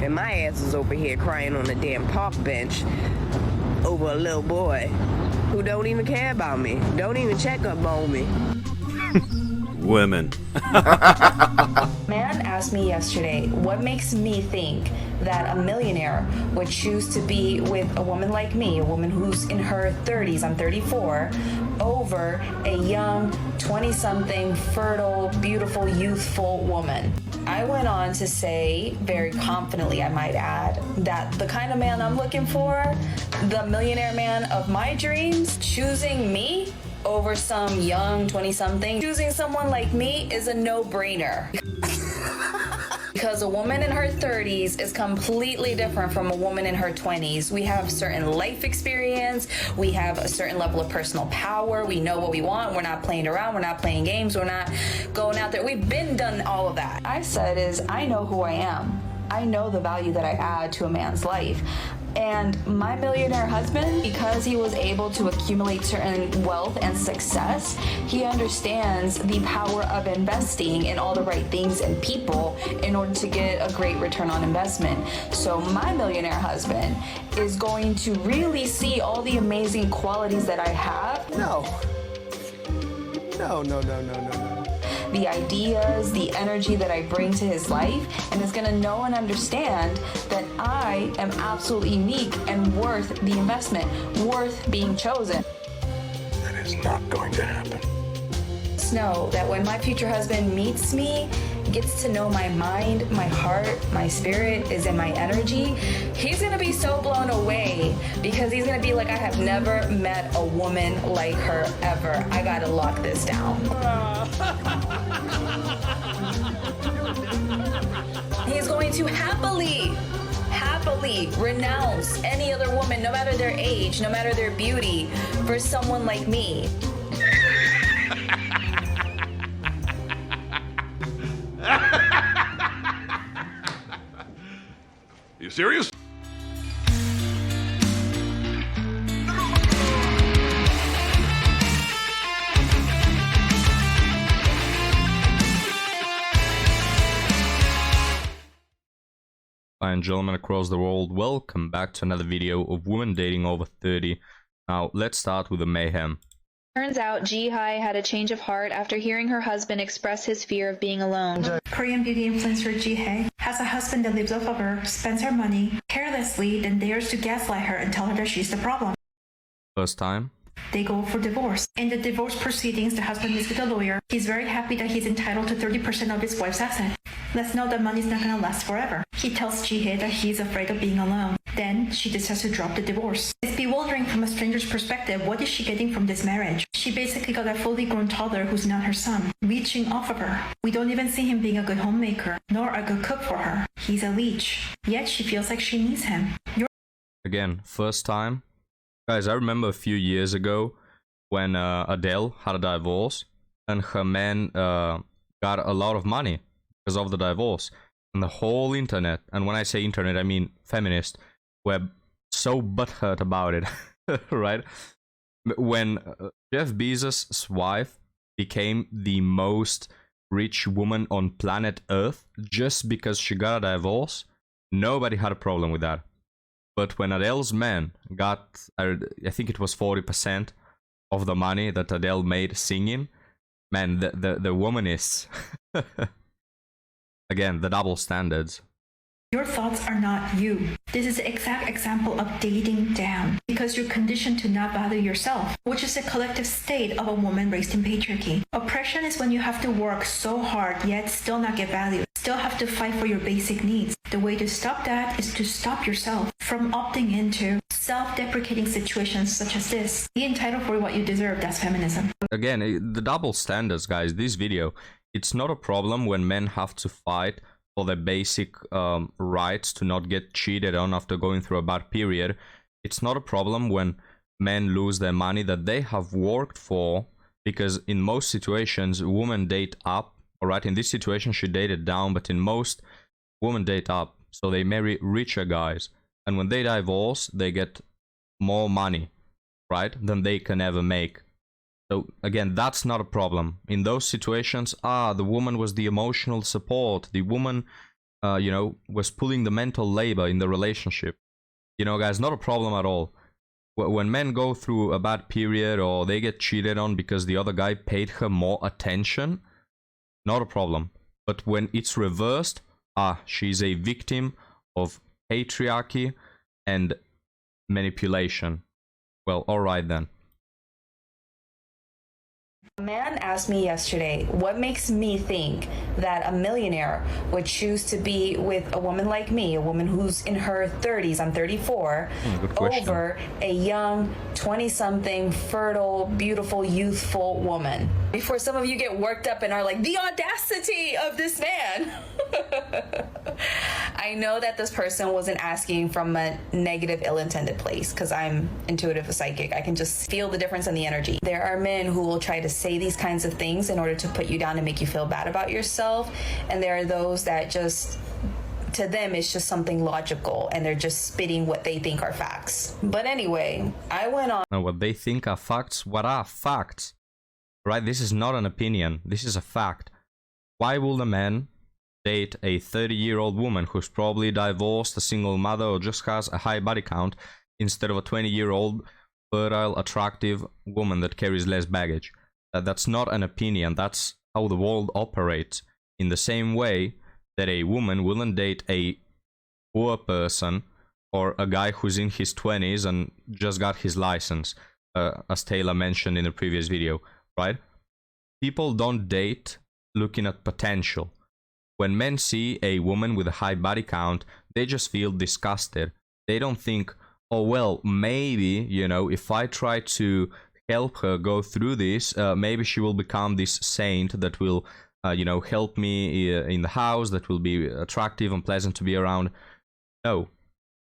And my ass is over here crying on the damn park bench over a little boy who don't even care about me, don't even check up on me. Women. Man asked me yesterday, what makes me think that a millionaire would choose to be with a woman like me, a woman who's in her 30s, I'm 34, over a young 20-something, fertile, beautiful, youthful woman. I went on to say, very confidently I might add, that the kind of man I'm looking for, the millionaire man of my dreams, choosing me over some young 20-something, choosing someone like me is a no-brainer. Because a woman in her 30s is completely different from a woman in her 20s. We have certain life experience, we have a certain level of personal power, we know what we want, we're not playing around, we're not playing games, we're not going out there. We've been done all of that. I said is, I know who I am. I know the value that I add to a man's life. And my millionaire husband, because he was able to accumulate certain wealth and success, he understands the power of investing in all the right things and people in order to get a great return on investment. So my millionaire husband is going to really see all the amazing qualities that I have. No, The ideas, the energy that I bring to his life, and is going to know and understand that I am absolutely unique and worth the investment, worth being chosen. that is not going to happen. Just know that when my future husband meets me, gets to know my mind, my heart, my spirit is in my energy, he's going to be so blown away because he's going to be like, I have never met a woman like her ever. I got to lock this down. He's going to happily renounce any other woman, no matter their age, no matter their beauty, for someone like me. You serious? And gentlemen across the world, welcome back to another video of women dating over 30. Now, let's start with the mayhem. Turns out Ji-Hai had a change of heart after hearing her husband express his fear of being alone. Korean beauty influencer Ji-Hae has a husband that lives off of her, spends her money carelessly, then dares to gaslight her and tell her that she's the problem. First time? They go for divorce. In the divorce proceedings, the husband meets with a lawyer. He's very happy that he's entitled to 30% of his wife's asset. Let's know that money's not gonna last forever. He tells Ji-Hae that he's afraid of being alone. Then she decides to drop the divorce. It's bewildering from a stranger's perspective. What is she getting from this marriage? She basically got a fully grown toddler who's not her son, reaching off of her. We don't even see him being a good homemaker, nor a good cook for her. He's a leech. Yet she feels like she needs him. Again, first time? Guys, I remember a few years ago when Adele had a divorce and her man got a lot of money because of the divorce. And the whole internet, and when I say internet, I mean feminist, were so butthurt about it, right? When Jeff Bezos' wife became the most rich woman on planet Earth just because she got a divorce, nobody had a problem with that. But when Adele's man got, I think it was 40% of the money that Adele made singing, man, the woman is... Again, the double standards. Your thoughts are not you. This is the exact example of dating down, because you're conditioned to not value yourself, which is a collective state of a woman raised in patriarchy. Oppression is when you have to work so hard yet still not get value, still have to fight for your basic needs. The way to stop that is to stop yourself from opting into self-deprecating situations such as this. Be entitled for what you deserve, that's feminism. Again, the double standards, guys, this video, it's not a problem when men have to fight for their basic rights to not get cheated on after going through a bad period. It's not a problem when men lose their money that they have worked for, because in most situations, women date up. Alright, in this situation, she dated down, but in most, women date up. So they marry richer guys. And when they divorce, they get more money, right, than they can ever make. So again, that's not a problem. In those situations, the woman was the emotional support. The woman was pulling the mental labor in the relationship. Guys, not a problem at all. When men go through a bad period or they get cheated on because the other guy paid her more attention, not a problem. But when it's reversed, she's a victim of patriarchy and manipulation. Well, alright then. A man asked me yesterday, what makes me think that a millionaire would choose to be with a woman like me, a woman who's in her 30s, I'm 34, over a young 20-something, fertile, beautiful, youthful woman? Before some of you get worked up and are like, the audacity of this man. I know that this person wasn't asking from a negative, ill-intended place, because I'm intuitive, a psychic. I can just feel the difference in the energy. There are men who will try to say these kinds of things in order to put you down and make you feel bad about yourself. And there are those that just, to them, it's just something logical, and they're just spitting what they think are facts. But anyway, I went on. Now, what they think are facts? What are facts? Right? This is not an opinion. This is a fact. Why will a man date a 30-year-old woman who's probably divorced, a single mother, or just has a high body count, instead of a 20-year-old, fertile, attractive woman that carries less baggage? That's not an opinion. That's how the world operates. In the same way that a woman wouldn't date a poor person or a guy who's in his 20s and just got his license, as Taylor mentioned in the previous video, right? People don't date looking at potential. When men see a woman with a high body count, they just feel disgusted. They don't think, oh, well, maybe, if I try to help her go through this, maybe she will become this saint that will, help me in the house, that will be attractive and pleasant to be around. No.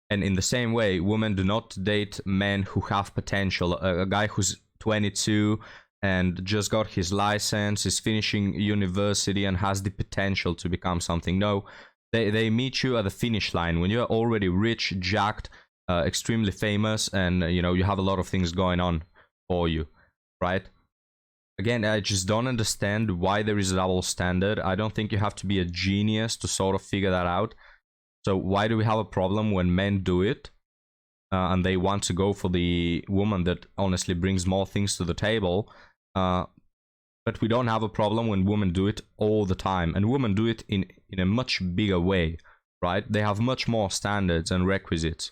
And in the same way, women do not date men who have potential. A guy who's 22 and just got his license, is finishing university and has the potential to become something. No, they meet you at the finish line when you're already rich, jacked, extremely famous, and you have a lot of things going on for you, right? Again, I just don't understand why there is a double standard. I don't think you have to be a genius to sort of figure that out. So why do we have a problem when men do it? And they want to go for the woman that honestly brings more things to the table. But we don't have a problem when women do it all the time. And women do it in a much bigger way, right? They have much more standards and requisites.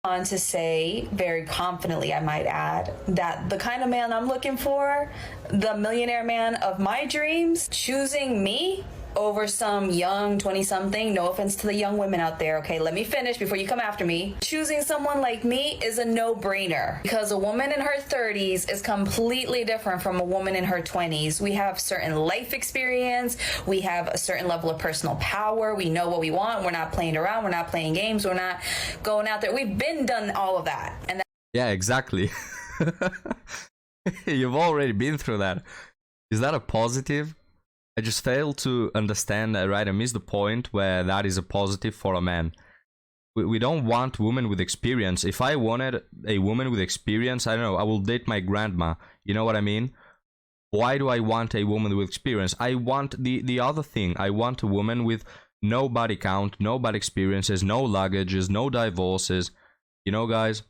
On to say, very confidently I might add, that the kind of man I'm looking for, the millionaire man of my dreams, choosing me over some young 20-something, no offense to the young women out there, okay, let me finish before you come after me. Choosing someone like me is a no-brainer, because a woman in her 30s is completely different from a woman in her 20s. We have certain life experience, we have a certain level of personal power, we know what we want, we're not playing around, we're not playing games, we're not going out there. We've been done all of that. And yeah, exactly. You've already been through that. Is that a positive? I just fail to understand, right? I miss the point where that is a positive for a man. We don't want women with experience. If I wanted a woman with experience, I don't know, I will date my grandma. You know what I mean? Why do I want a woman with experience? I want the other thing. I want a woman with no body count, no bad experiences, no luggages, no divorces. Guys?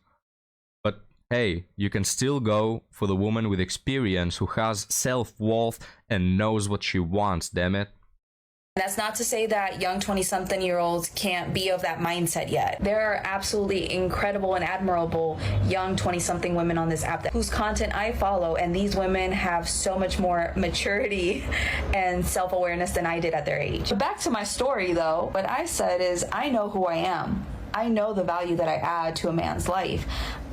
But hey, you can still go for the woman with experience who has self-worth and knows what she wants, damn it. that's not to say that young 20-something-year-olds can't be of that mindset yet. There are absolutely incredible and admirable young 20-something women on this app whose content I follow, and these women have so much more maturity and self-awareness than I did at their age. But back to my story, though, what I said is I know who I am. I know the value that I add to a man's life.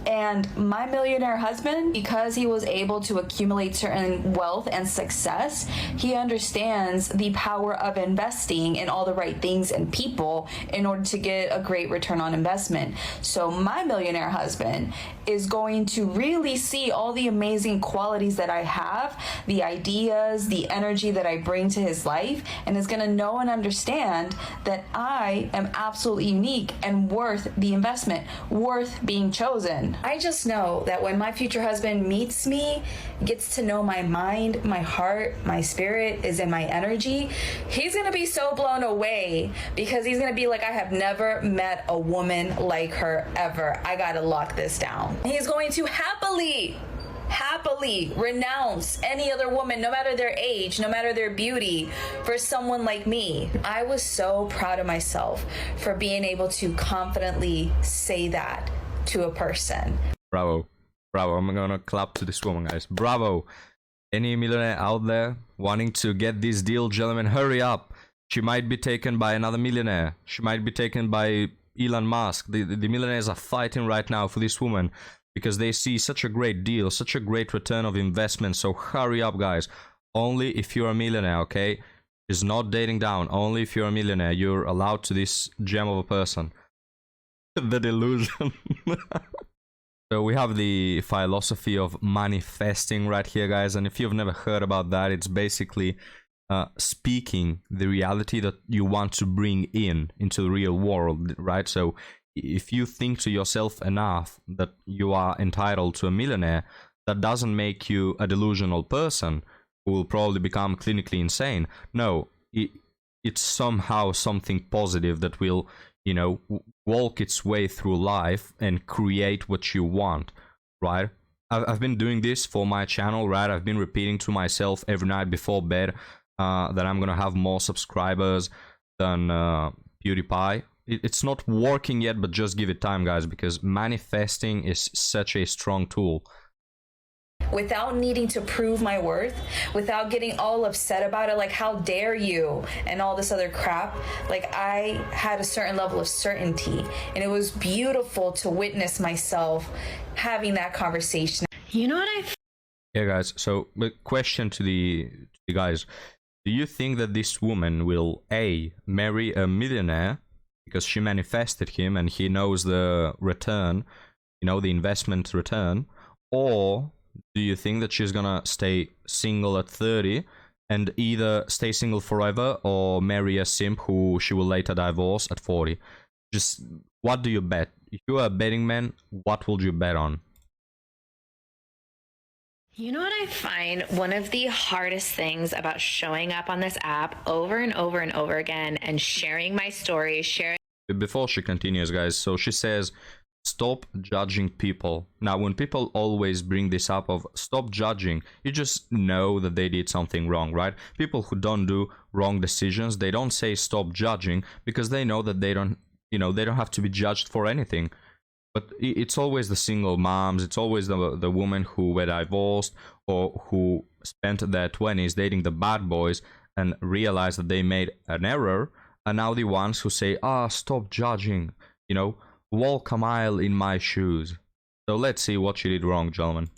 And my millionaire husband, because he was able to accumulate certain wealth and success, he understands the power of investing in all the right things and people in order to get a great return on investment. So my millionaire husband is going to really see all the amazing qualities that I have, the ideas, the energy that I bring to his life, and is going to know and understand that I am absolutely unique and worth the investment, worth being chosen. I just know that when my future husband meets me, gets to know my mind, my heart, my spirit, is in my energy, he's gonna be so blown away because he's gonna be like, I have never met a woman like her ever. I gotta lock this down. He's going to happily renounce any other woman, no matter their age, no matter their beauty, for someone like me. I was so proud of myself for being able to confidently say that to a person. Bravo. Bravo. I'm gonna clap to this woman, guys. Bravo. Any millionaire out there wanting to get this deal, gentlemen, hurry up. She might be taken by another millionaire. She might be taken by Elon Musk. The millionaires are fighting right now for this woman because they see such a great deal, such a great return of investment. So hurry up, guys. Only if you're a millionaire, okay? She's not dating down. Only if you're a millionaire, you're allowed to this gem of a person. The delusion. So we have the philosophy of manifesting right here, guys. And if you've never heard about that, it's basically speaking the reality that you want to bring into the real world, right? So if you think to yourself enough that you are entitled to a millionaire, that doesn't make you a delusional person who will probably become clinically insane. No, it's somehow something positive that will, you know, walk its way through life and create what you want, right? I've been doing this for my channel, right? I've been repeating to myself every night before bed that I'm gonna have more subscribers than PewDiePie. It's not working yet, but just give it time, guys, because manifesting is such a strong tool. Without needing to prove my worth, without getting all upset about it, like, how dare you, and all this other crap. Like, I had a certain level of certainty, and it was beautiful to witness myself having that conversation. You know what Yeah, guys, so the question to the guys, do you think that this woman will A, marry a millionaire because she manifested him and he knows the return, you know, the investment return, or do you think that she's gonna stay single at 30 and either stay single forever or marry a simp who she will later divorce at 40? Just, what do you bet? If you are a betting man, what would you bet on? You know what I find one of the hardest things about showing up on this app over and over and over again and sharing my story, Before she continues, guys, so she says, stop judging people. Now, when people always bring this up of stop judging, you just know that they did something wrong, right? People who don't do wrong decisions, they don't say stop judging because they know that they don't, you know, they don't have to be judged for anything. But it's always the single moms, it's always the women who were divorced or who spent their 20s dating the bad boys and realized that they made an error, are now the ones who say, stop judging, you know, walk a mile in my shoes. So let's see what she did wrong, gentlemen.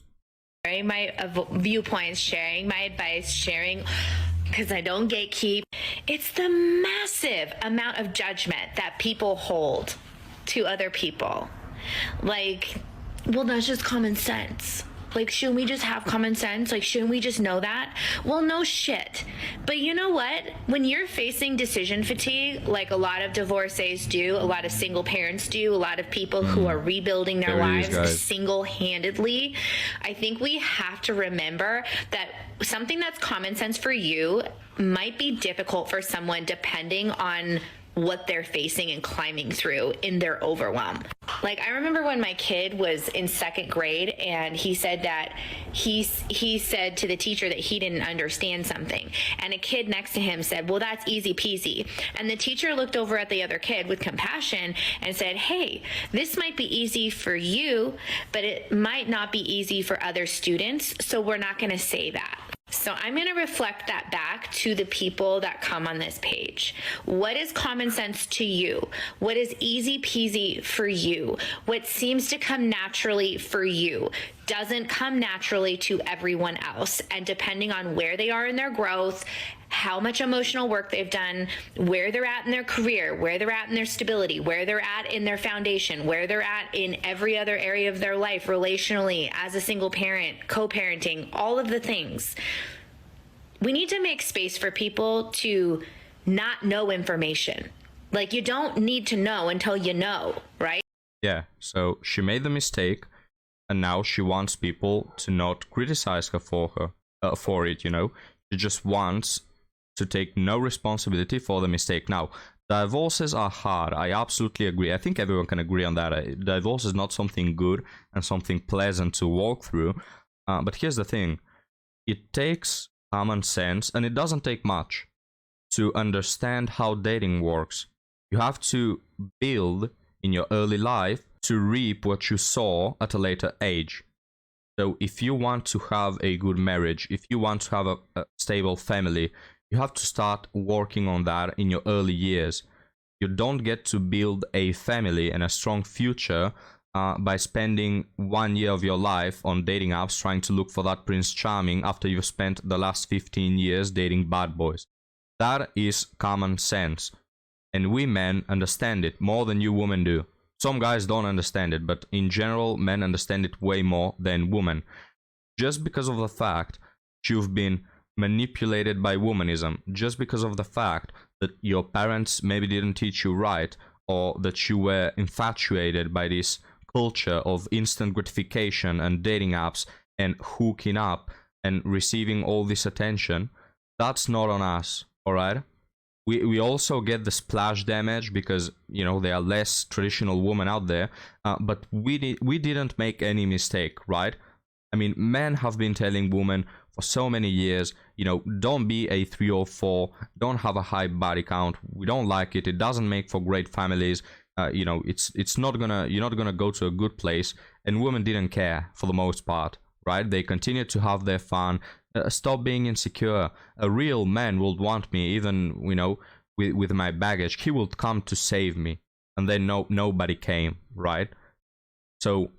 sharing my viewpoints, sharing my advice, sharing, because I don't gatekeep. It's the massive amount of judgment that people hold to other people. Like, well, that's just common sense. Like, shouldn't we just have common sense? Like, shouldn't we just know that? Well, no shit. But you know what? When you're facing decision fatigue, like a lot of divorcees do, a lot of single parents do, a lot of people who are rebuilding their lives single-handedly, I think we have to remember that something that's common sense for you might be difficult for someone depending on what they're facing and climbing through in their overwhelm. Like, I remember when my kid was in 2nd grade and he said that he said to the teacher that he didn't understand something, and a kid next to him said, well, that's easy peasy. And the teacher looked over at the other kid with compassion and said, hey, this might be easy for you, but it might not be easy for other students, so we're not going to say that. So I'm going to reflect that back to the people that come on this page. What is common sense to you? What is easy peasy for you? What seems to come naturally for you doesn't come naturally to everyone else. And depending on where they are in their growth, how much emotional work they've done, where they're at in their career, where they're at in their stability, where they're at in their foundation, where they're at in every other area of their life, relationally, as a single parent, co-parenting, all of the things. We need to make space for people to not know information. Like, you don't need to know until you know, right? Yeah, so she made the mistake. and now she wants people to not criticize her for it, you know. She just wants to take no responsibility for the mistake. Now, divorces are hard. I absolutely agree. I think everyone can agree on that. Divorce is not something good and something pleasant to walk through. But here's the thing. It takes common sense, and it doesn't take much, to understand how dating works. You have to build in your early life to reap what you sow at a later age. So if you want to have a good marriage, if you want to have a stable family, you have to start working on that in your early years. You don't get to build a family and a strong future by spending 1 year of your life on dating apps trying to look for that Prince Charming after you've spent the last 15 years dating bad boys. That is common sense. And we men understand it more than you women do. Some guys don't understand it, but in general, men understand it way more than women. Just because of the fact you've been manipulated by womanism, just because of the fact that your parents maybe didn't teach you right, or that you were infatuated by this culture of instant gratification and dating apps and hooking up and receiving all this attention, that's not on us, all right? We also get the splash damage because, you know, there are less traditional women out there, but we didn't make any mistake, right? I mean, men have been telling women for so many years, you know, don't be a 3 or 4, don't have a high body count, we don't like it, it doesn't make for great families, you know, it's not gonna, you're not gonna go to a good place. And women didn't care for the most part, right? They continued to have their fun. Stop being insecure. A real man would want me, even, you know, with my baggage. He would come to save me, and then nobody came, right? So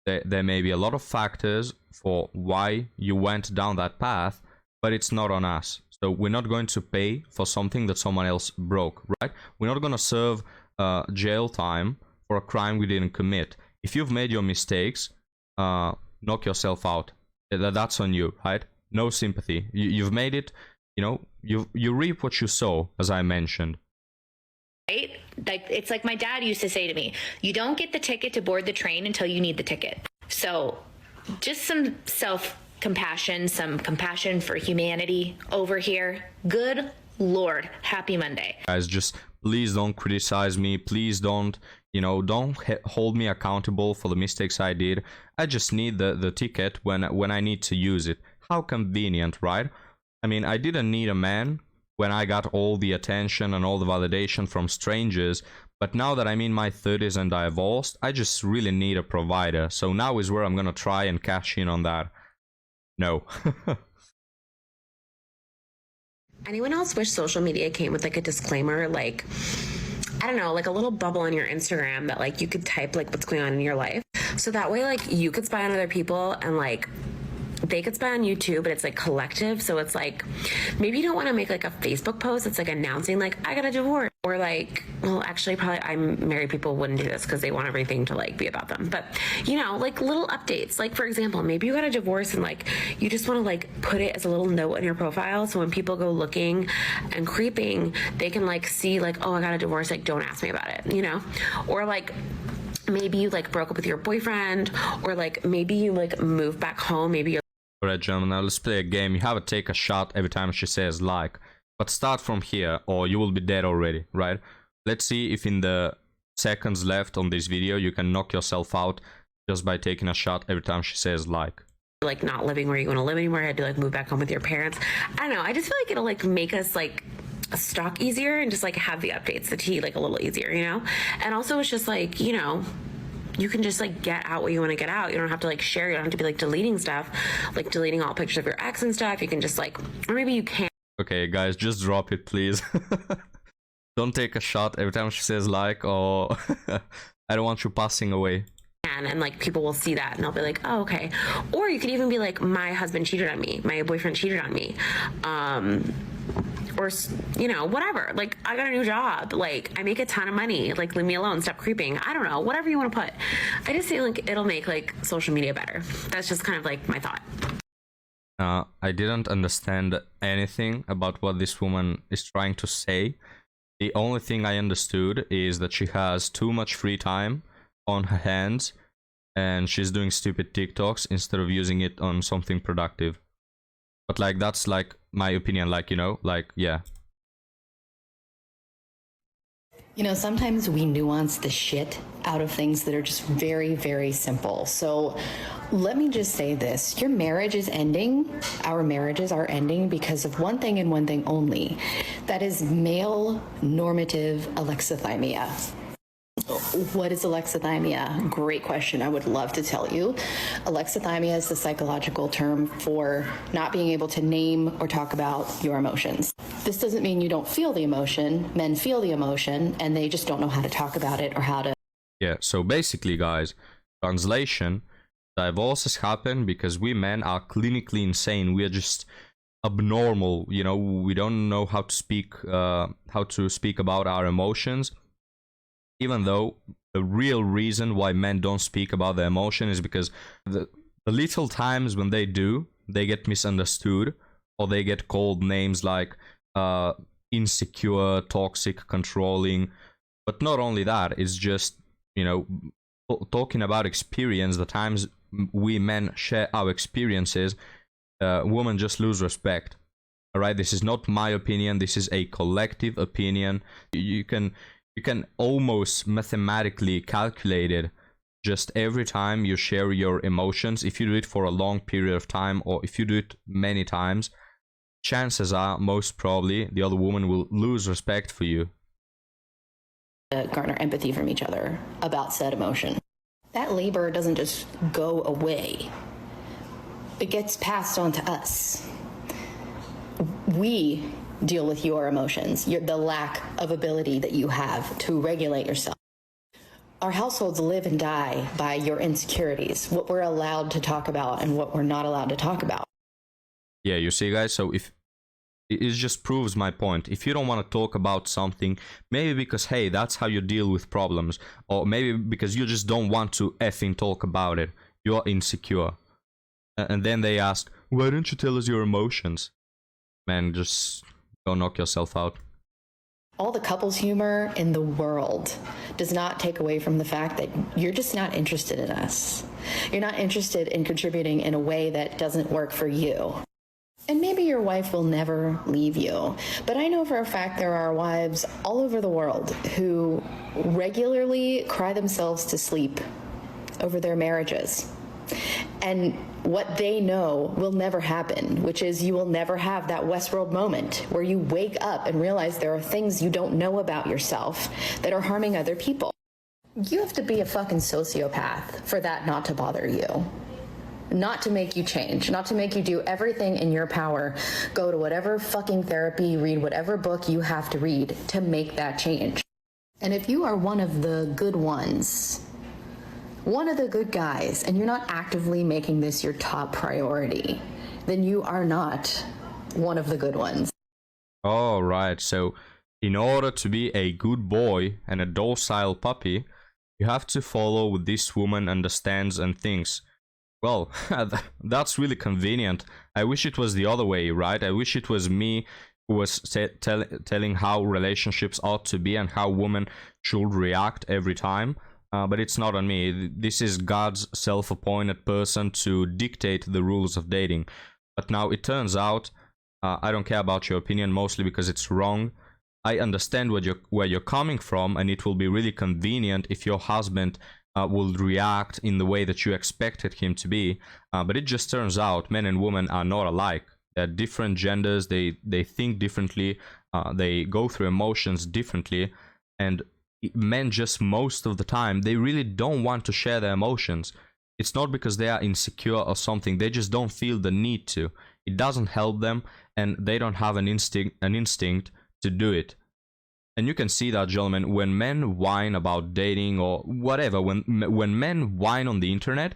there may be a lot of factors for why you went down that path, but it's not on us. So we're not going to pay for something that someone else broke, right? We're not going to serve jail time for a crime we didn't commit. If you've made your mistakes, knock yourself out. That's on you, right? No sympathy. You've made it, you know, you reap what you sow, as I mentioned. Right? Like, it's like my dad used to say to me, you don't get the ticket to board the train until you need the ticket. So just some self-compassion, some compassion for humanity over here. Good Lord, happy Monday. Guys, just please don't criticize me. Please don't, you know, don't hold me accountable for the mistakes I did. I just need the ticket when I need to use it. How convenient, right? I mean, I didn't need a man when I got all the attention and all the validation from strangers, but now that I'm in my 30s and divorced, I just really need a provider. So now is where I'm gonna try and cash in on that. No. Anyone else wish social media came with like a disclaimer, like, I don't know, like a little bubble on your Instagram that like you could type like what's going on in your life, so that way like you could spy on other people and like they could spy on you too, but it's like collective. So it's like, maybe you don't want to make like a Facebook post that's like announcing like I got a divorce, or like, well, actually probably I'm married people wouldn't do this because they want everything to like be about them, but you know, like little updates. Like for example, maybe you got a divorce and like you just want to like put it as a little note in your profile, so when people go looking and creeping, they can like see like, oh, I got a divorce, like don't ask me about it, you know? Or like maybe you like broke up with your boyfriend, or like maybe you like moved back home, maybe you're... Alright, gentlemen, now let's play a game. You have to take a shot every time she says like, but start from here or you will be dead already, right? Let's see if in the seconds left on this video you can knock yourself out just by taking a shot every time she says like not living where you want to live anymore, you had to like move back home with your parents. I don't know, I just feel like it'll like make us like stalk easier and just like have the updates, the tea like a little easier, you know? And also it's just like, you know, you can just like get out what you want to get out. You don't have to like share. You don't have to be like deleting stuff, like deleting all pictures of your ex and stuff. You can just like, or maybe you can't. Okay, guys, just drop it, please. Don't take a shot every time she says like, or I don't want you passing away. And like people will see that and they'll be like, oh, okay. Or you could even be like, my husband cheated on me. My boyfriend cheated on me. Or, you know, whatever, like I got a new job, like I make a ton of money, like leave me alone, stop creeping. I don't know, whatever you want to put. I just feel like it'll make like social media better. That's just kind of like my thought. I didn't understand anything about what this woman is trying to say. The only thing I understood is that she has too much free time on her hands and she's doing stupid TikToks instead of using it on something productive. But like, that's like my opinion, like, you know, like, yeah. You know, sometimes we nuance the shit out of things that are just very, very simple. So let me just say this. Your marriage is ending. Our marriages are ending because of one thing and one thing only. That is male normative alexithymia. What is alexithymia? Great question. I would love to tell you. Alexithymia is the psychological term for not being able to name or talk about your emotions. This doesn't mean you don't feel the emotion. Men feel the emotion and they just don't know how to talk about it or how to. Yeah, so basically, guys, translation, divorces happen because we men are clinically insane. We are just abnormal, you know, we don't know how to speak about our emotions. Even though the real reason why men don't speak about their emotion is because the little times when they do, they get misunderstood, or they get called names like insecure, toxic, controlling. But not only that, it's just, you know, talking about experience, the times we men share our experiences, women just lose respect. All right, this is not my opinion, this is a collective opinion. You can almost mathematically calculate it just every time you share your emotions. If you do it for a long period of time, or if you do it many times, chances are most probably the other woman will lose respect for you. Garner empathy from each other about said emotion. That labor doesn't just go away. It gets passed on to us. We deal with your emotions, the lack of ability that you have to regulate yourself. Our households live and die by your insecurities, what we're allowed to talk about and what we're not allowed to talk about. Yeah, you see, guys, so if it just proves my point. If you don't want to talk about something, maybe because, hey, that's how you deal with problems, or maybe because you just don't want to effing talk about it, you're insecure. And then they ask, why don't you tell us your emotions? Man, just go knock yourself out. All the couples humor in the world does not take away from the fact that you're just not interested in us. You're not interested in contributing in a way that doesn't work for you. And maybe your wife will never leave you, but I know for a fact there are wives all over the world who regularly cry themselves to sleep over their marriages. And what they know will never happen, which is you will never have that Westworld moment where you wake up and realize there are things you don't know about yourself that are harming other people. You have to be a fucking sociopath for that not to bother you. Not to make you change, not to make you do everything in your power, go to whatever fucking therapy, read whatever book you have to read to make that change. And if you are one of the good ones, one of the good guys, and you're not actively making this your top priority, then you are not one of the good ones. All right, so in order to be a good boy and a docile puppy, you have to follow what this woman understands and thinks. Well, that's really convenient. I wish it was the other way, right? I wish it was me who was telling how relationships ought to be and how women should react every time. But it's not on me. This is God's self-appointed person to dictate the rules of dating. But now it turns out, I don't care about your opinion, mostly because it's wrong. I understand where you're coming from, and it will be really convenient if your husband will react in the way that you expected him to be. But it just turns out men and women are not alike. They're different genders, they think differently, they go through emotions differently, and men just most of the time, they really don't want to share their emotions. It's not because they are insecure or something, they just don't feel the need to. It doesn't help them, and they don't have an instinct to do it. And you can see that, gentlemen, when men whine about dating or whatever, when men whine on the internet,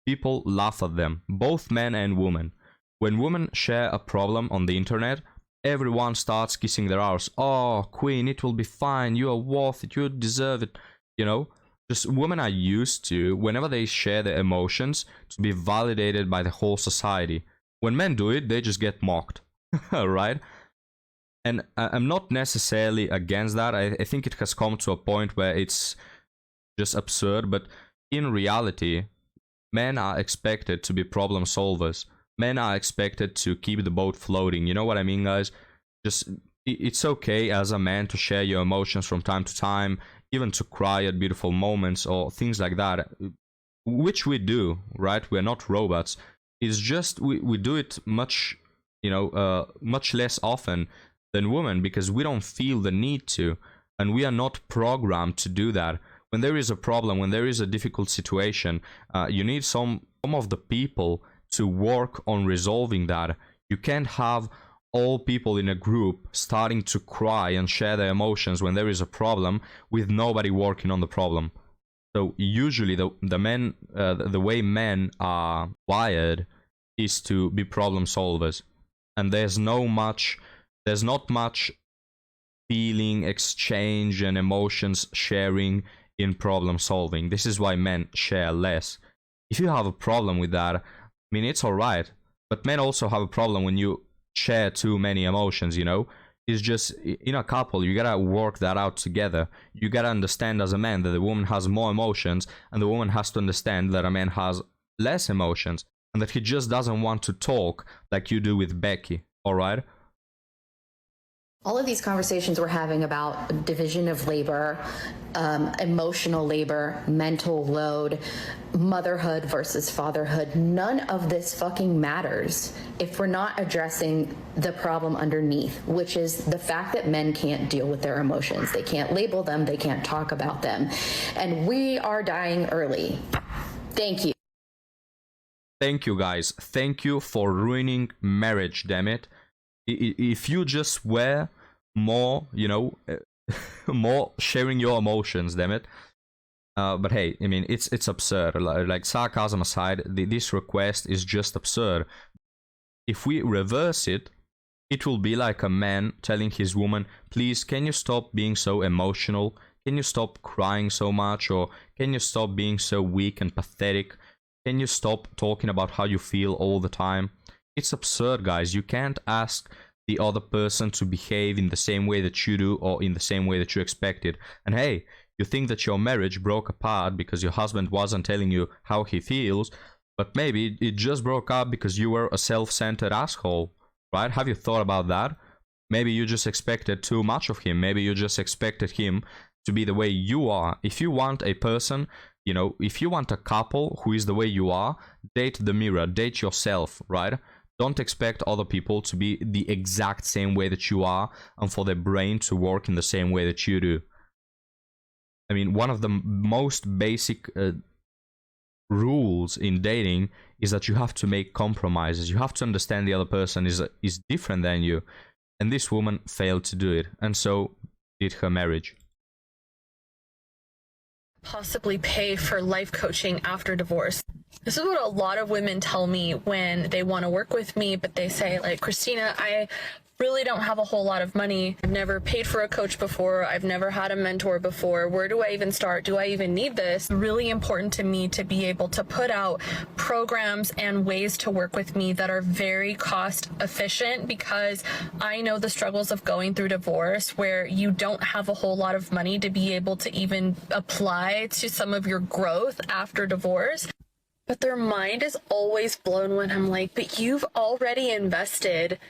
people laugh at them, both men and women. When women share a problem on the internet, everyone starts kissing their arse. Oh, queen, it will be fine, you are worth it, you deserve it. You know, just women are used to, whenever they share their emotions, to be validated by the whole society. When men do it, they just get mocked, right? And I'm not necessarily against that. I think it has come to a point where it's just absurd, but in reality, men are expected to be problem solvers. Men are expected to keep the boat floating. You know what I mean, guys? Just, it's okay as a man to share your emotions from time to time, even to cry at beautiful moments or things like that, which we do, right? We're not robots. It's just we do it much, much less often than women, because we don't feel the need to, and we are not programmed to do that. When there is a problem, when there is a difficult situation, you need some of the people to work on resolving that. You can't have all people in a group starting to cry and share their emotions when there is a problem with nobody working on the problem. So usually the way men are wired is to be problem solvers, and there's not much feeling exchange and emotions sharing in problem solving. This is why men share less. If you have a problem with that, I mean, it's all right, but men also have a problem when you share too many emotions. It's just, in a couple, you gotta work that out together. You gotta understand as a man that the woman has more emotions, and the woman has to understand that a man has less emotions, and that he just doesn't want to talk like you do with Becky. All right? All of these conversations we're having about division of labor, emotional labor, mental load, motherhood versus fatherhood, none of this fucking matters if we're not addressing the problem underneath, which is the fact that men can't deal with their emotions. They can't label them, they can't talk about them. And we are dying early. Thank you. Thank you, guys. Thank you for ruining marriage, damn it. If you just were more, more sharing your emotions, damn it. But hey, I mean, it's absurd. Like, sarcasm aside, this request is just absurd. If we reverse it, it will be like a man telling his woman, please, can you stop being so emotional? Can you stop crying so much? Or can you stop being so weak and pathetic? Can you stop talking about how you feel all the time? It's absurd, guys. You can't ask the other person to behave in the same way that you do, or in the same way that you expected. And hey, you think that your marriage broke apart because your husband wasn't telling you how he feels, but maybe it just broke up because you were a self-centered asshole, right? Have you thought about that? Maybe you just expected too much of him. Maybe you just expected him to be the way you are. If you want a person, if you want a couple who is the way you are, date the mirror, date yourself, right? Don't expect other people to be the exact same way that you are, and for their brain to work in the same way that you do. I mean, one of the most basic rules in dating is that you have to make compromises. You have to understand the other person is different than you. And this woman failed to do it, and so did her marriage. Possibly pay for life coaching after divorce. This is what a lot of women tell me when they want to work with me, but they say, like, Christina, I really don't have a whole lot of money. I've never paid for a coach before. I've never had a mentor before. Where do I even start? Do I even need this? It's really important to me to be able to put out programs and ways to work with me that are very cost efficient, because I know the struggles of going through divorce where you don't have a whole lot of money to be able to even apply to some of your growth after divorce. But their mind is always blown when I'm like, but you've already invested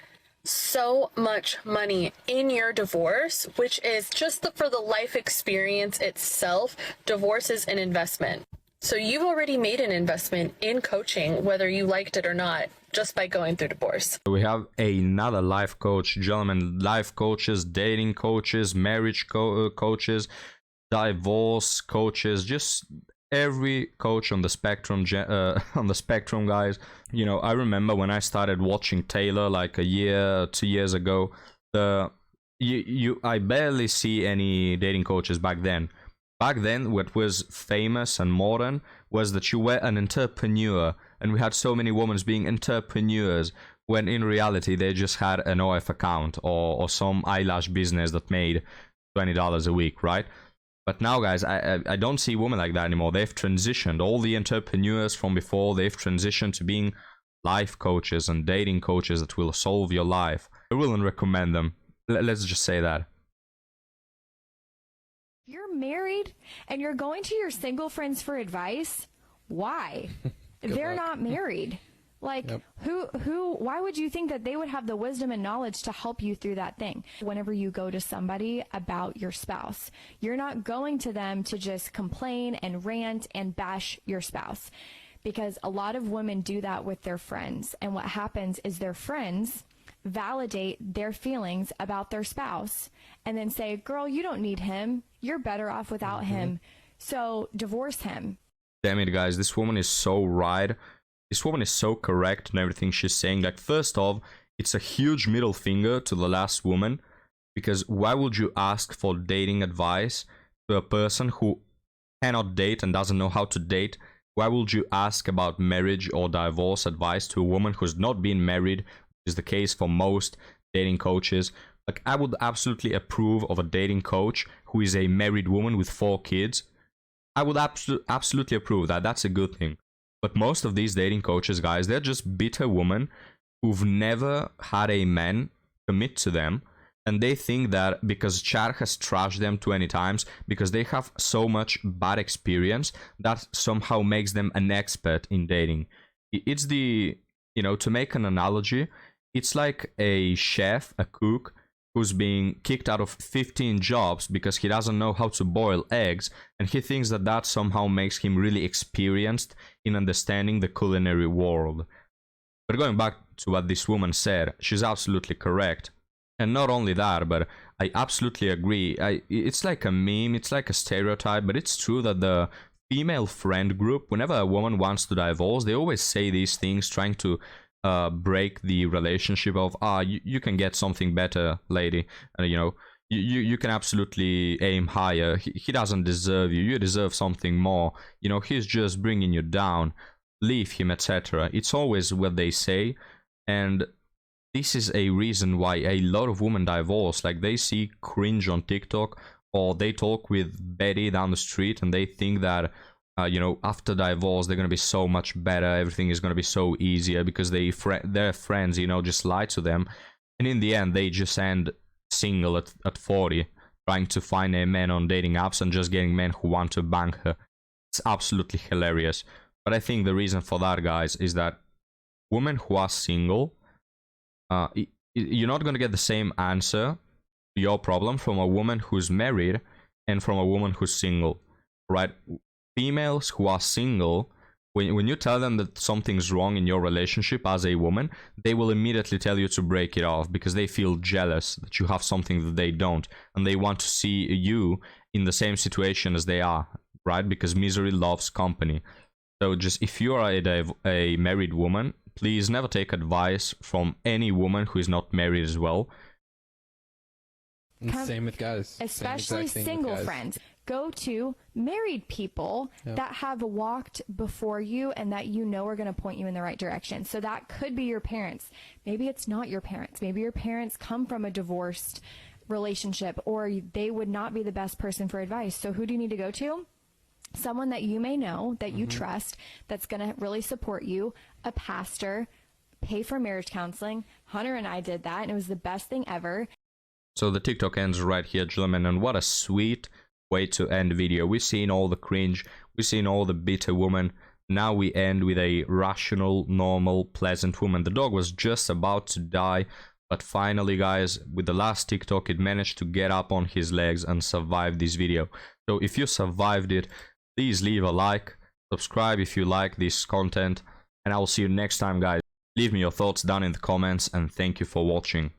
so much money in your divorce, which is just for the life experience itself. Divorce is an investment. So you've already made an investment in coaching, whether you liked it or not, just by going through divorce. We have another life coach, gentlemen, life coaches, dating coaches, marriage coaches, divorce coaches, just every coach on the spectrum, guys. I remember when I started watching Taylor like a year, 2 years ago, I barely see any dating coaches back then. Back then, what was famous and modern was that you were an entrepreneur, and we had so many women being entrepreneurs, when in reality they just had an OF account or some eyelash business that made $20 a week, right? But now, guys, I don't see women like that anymore. They've transitioned. All the entrepreneurs from before, they've transitioned to being life coaches and dating coaches that will solve your life. I wouldn't recommend them. Let's just say that. You're married and you're going to your single friends for advice. Why? They're not married. Like, why would you think that they would have the wisdom and knowledge to help you through that thing? Whenever you go to somebody about your spouse, you're not going to them to just complain and rant and bash your spouse, because a lot of women do that with their friends. And what happens is their friends validate their feelings about their spouse and then say, girl, you don't need him. You're better off without him. So divorce him. Damn it, guys. This woman is so right. This woman is so correct in everything she's saying. Like, first off, it's a huge middle finger to the last woman, because why would you ask for dating advice to a person who cannot date and doesn't know how to date? Why would you ask about marriage or divorce advice to a woman who's not been married, which is the case for most dating coaches? Like, I would absolutely approve of a dating coach who is a married woman with 4 kids. I would absolutely approve that. That's a good thing. But most of these dating coaches, guys, they're just bitter women who've never had a man commit to them. And they think that because Chad has trashed them 20 times, because they have so much bad experience, that somehow makes them an expert in dating. It's the, you know, to make an analogy, it's like a chef, a cook, who's being kicked out of 15 jobs because he doesn't know how to boil eggs, and he thinks that that somehow makes him really experienced in understanding the culinary world. But going back to what this woman said, she's absolutely correct. And not only that, but I absolutely agree. It's like a meme, it's like a stereotype, but it's true that the female friend group, whenever a woman wants to divorce, they always say these things, trying to break the relationship of, you can get something better, lady. You know, you can absolutely aim higher. He doesn't deserve you. You deserve something more. You know, he's just bringing you down. Leave him, etc. It's always what they say. And this is a reason why a lot of women divorce. Like, they see cringe on TikTok, or they talk with Betty down the street and they think that you know, after divorce, they're going to be so much better. Everything is going to be so easier because their friends, you know, just lie to them. And in the end, they just end single at 40, trying to find a man on dating apps and just getting men who want to bang her. It's absolutely hilarious. But I think the reason for that, guys, is that women who are single, you're not going to get the same answer to your problem from a woman who's married and from a woman who's single, right? Females who are single, when you tell them that something's wrong in your relationship as a woman, they will immediately tell you to break it off because they feel jealous that you have something that they don't, and they want to see you in the same situation as they are, right? Because misery loves company. So just, if you are a married woman, please never take advice from any woman who is not married as well. And same with guys. Especially single friends. Go to married people that have walked before you and that you know are going to point you in the right direction. So that could be your parents. Maybe it's not your parents. Maybe your parents come from a divorced relationship, or they would not be the best person for advice. So who do you need to go to? Someone that you may know, that you trust, that's going to really support you, a pastor, pay for marriage counseling. Hunter and I did that, and it was the best thing ever. So the TikTok ends right here, gentlemen, and what a sweet way to end the video. We've seen all the cringe, we've seen all the bitter woman. Now we end with a rational, normal, pleasant woman. The dog was just about to die, but finally, guys, with the last TikTok, it managed to get up on his legs and survive this video. So if you survived it, please leave a like, subscribe if you like this content, and I will see you next time, guys. Leave me your thoughts down in the comments, and thank you for watching.